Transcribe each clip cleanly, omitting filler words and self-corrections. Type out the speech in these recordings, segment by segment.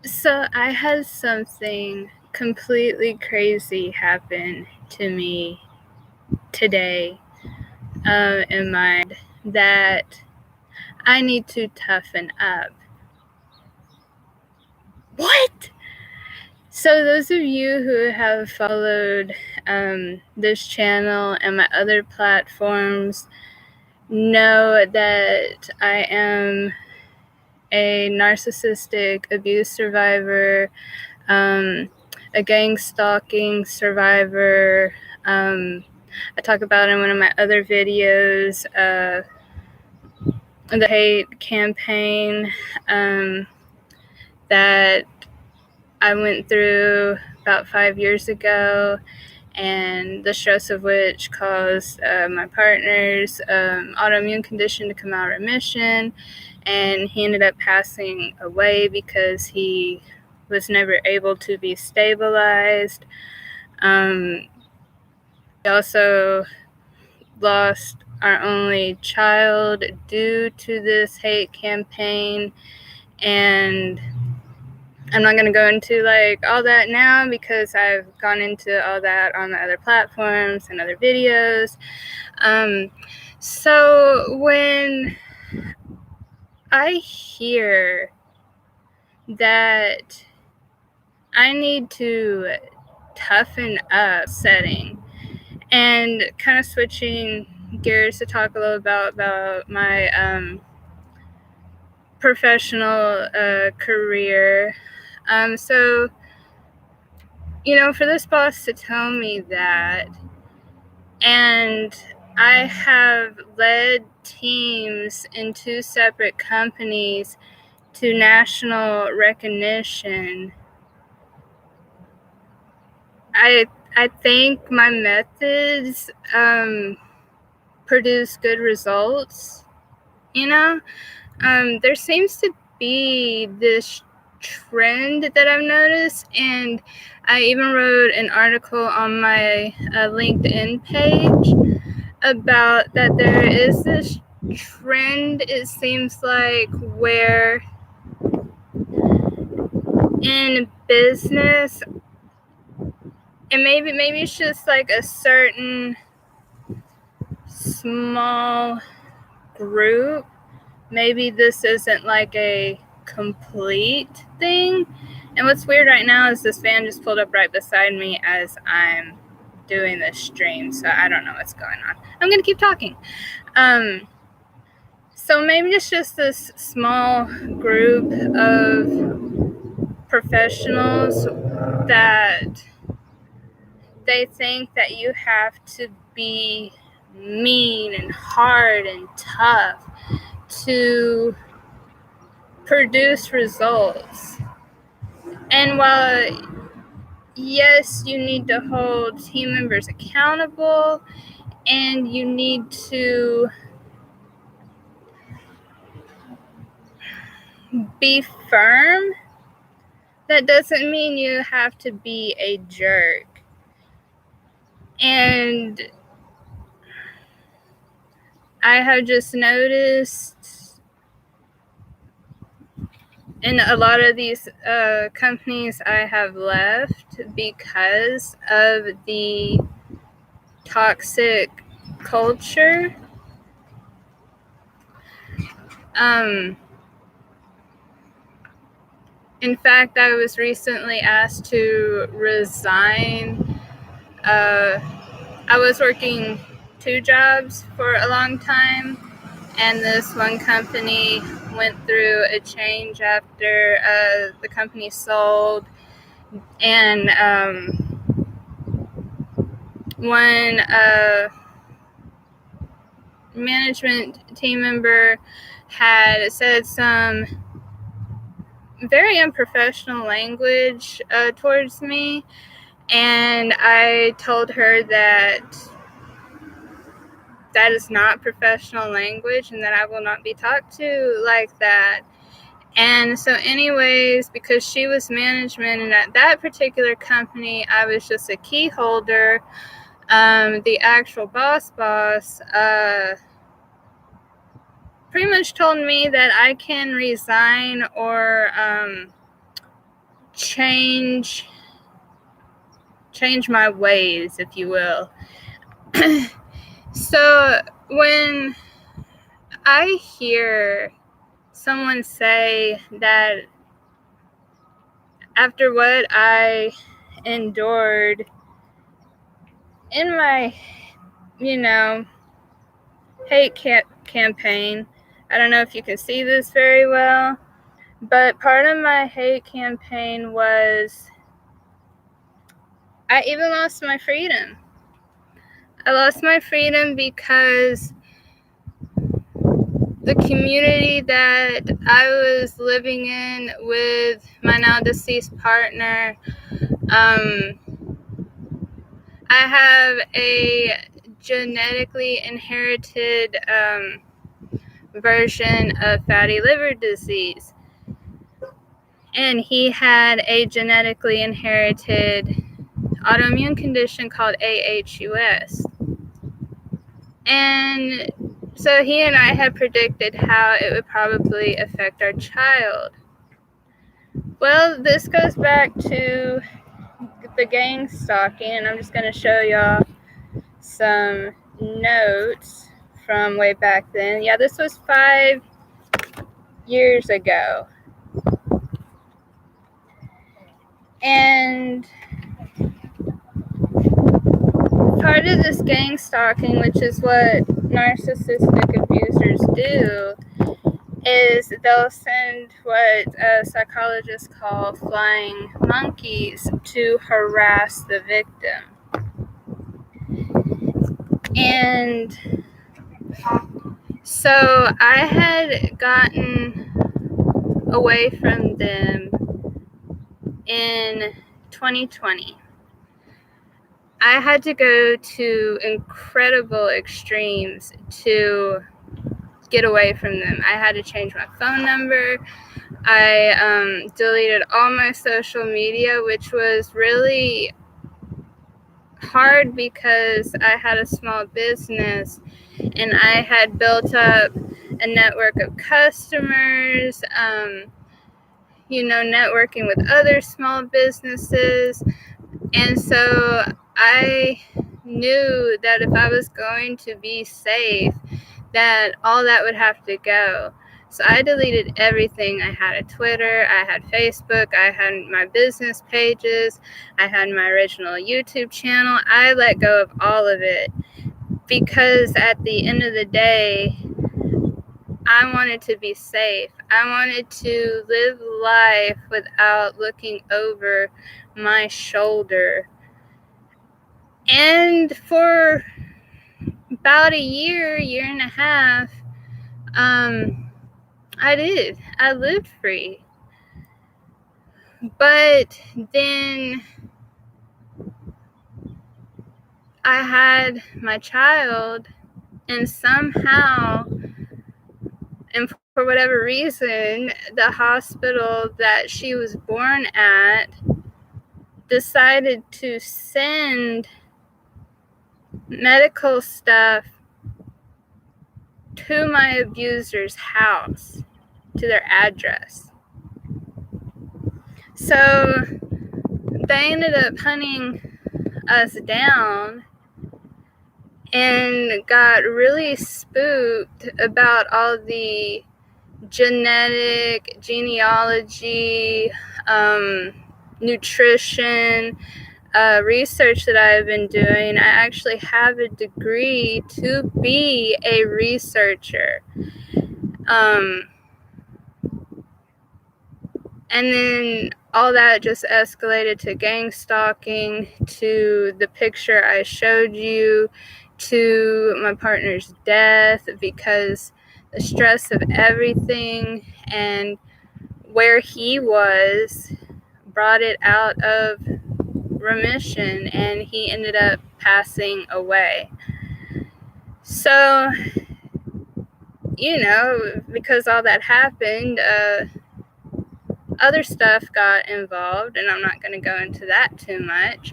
So I had something completely crazy happen to me today in my mind that I need to toughen up. What? So those of you who have followed this channel and my other platforms know that I am a narcissistic abuse survivor, a gang stalking survivor. I talk about in one of my other videos the hate campaign that I went through about 5 years ago, and the stress of which caused my partner's autoimmune condition to come out of remission, and he ended up passing away because he was never able to be stabilized. We also lost our only child due to this hate campaign, and I'm not going to go into all that now because I've gone into all that on the other platforms and other videos. So when I hear that I need to toughen up setting, and kind of switching gears to talk a little about my professional career. So, for this boss to tell me that, and I have led teams in 2 separate companies to national recognition, I think my methods produce good results. There seems to be this trend that I've noticed, and I even wrote an article on my LinkedIn page about that. There is this trend, it seems like, where in business, and maybe it's just like a certain small group, maybe this isn't like a complete thing. And what's weird right now is this van just pulled up right beside me as I'm doing this stream, so I don't know what's going on. I'm gonna keep talking. So maybe it's just this small group of professionals that they think that you have to be mean and hard and tough to produce results. And while, yes, you need to hold team members accountable and you need to be firm, that doesn't mean you have to be a jerk. And I have just noticed in a lot of these companies I have left because of the toxic culture. In fact, I was recently asked to resign. I was working 2 jobs for a long time, and this one company went through a change after the company sold, and one management team member had said some very unprofessional language towards me, and I told her that that is not professional language and that I will not be talked to like that. And so anyways, because she was management and at that particular company I was just a key holder, the actual boss pretty much told me that I can resign or change my ways, if you will. So when I hear someone say that after what I endured in my, hate campaign, I don't know if you can see this very well, but part of my hate campaign was I even lost my freedom. I lost my freedom because the community that I was living in with my now deceased partner, I have a genetically inherited version of fatty liver disease. And he had a genetically inherited autoimmune condition called AHUS. And so he and I had predicted how it would probably affect our child. Well, this goes back to the gang stalking, and I'm just going to show y'all some notes from way back then. Yeah, this was 5 years ago. And part of this gang stalking, which is what narcissistic abusers do, is they'll send what psychologists call flying monkeys to harass the victim. And so I had gotten away from them in 2020. I had to go to incredible extremes to get away from them. I had to change my phone number. I deleted all my social media, which was really hard because I had a small business and I had built up a network of customers, networking with other small businesses. And so I knew that if I was going to be safe, that all that would have to go. So I deleted everything. I had a Twitter, I had Facebook, I had my business pages, I had my original YouTube channel. I let go of all of it because at the end of the day, I wanted to be safe. I wanted to live life without looking over my shoulder. And for about a year and a half, I did. I lived free. But then I had my child, and somehow, and for whatever reason, the hospital that she was born at decided to send medical stuff to my abuser's house, to their address. So they ended up hunting us down and got really spooked about all the genealogy, nutrition, research that I've been doing. I actually have a degree to be a researcher. And then all that just escalated to gang stalking, to the picture I showed you, to my partner's death, because the stress of everything and where he was brought it out of remission, and he ended up passing away. So, because all that happened, other stuff got involved, and I'm not going to go into that too much.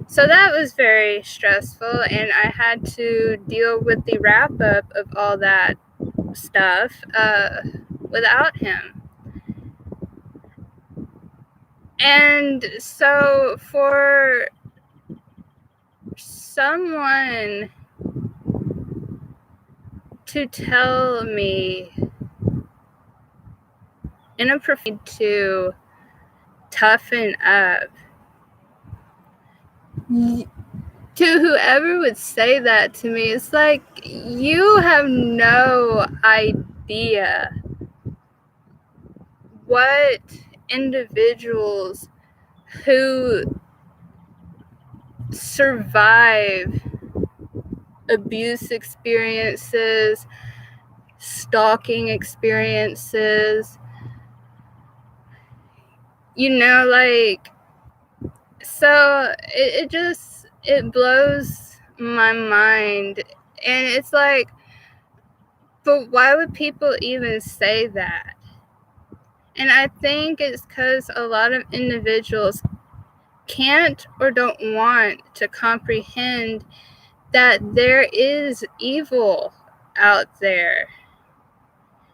So that was very stressful, and I had to deal with the wrap up of all that stuff without him. And so for someone to tell me in a profession to toughen up, to whoever would say that to me, it's like, you have no idea what individuals who survive abuse experiences, stalking experiences, like, so it blows my mind. And it's like, but why would people even say that? And I think it's because a lot of individuals can't or don't want to comprehend that there is evil out there.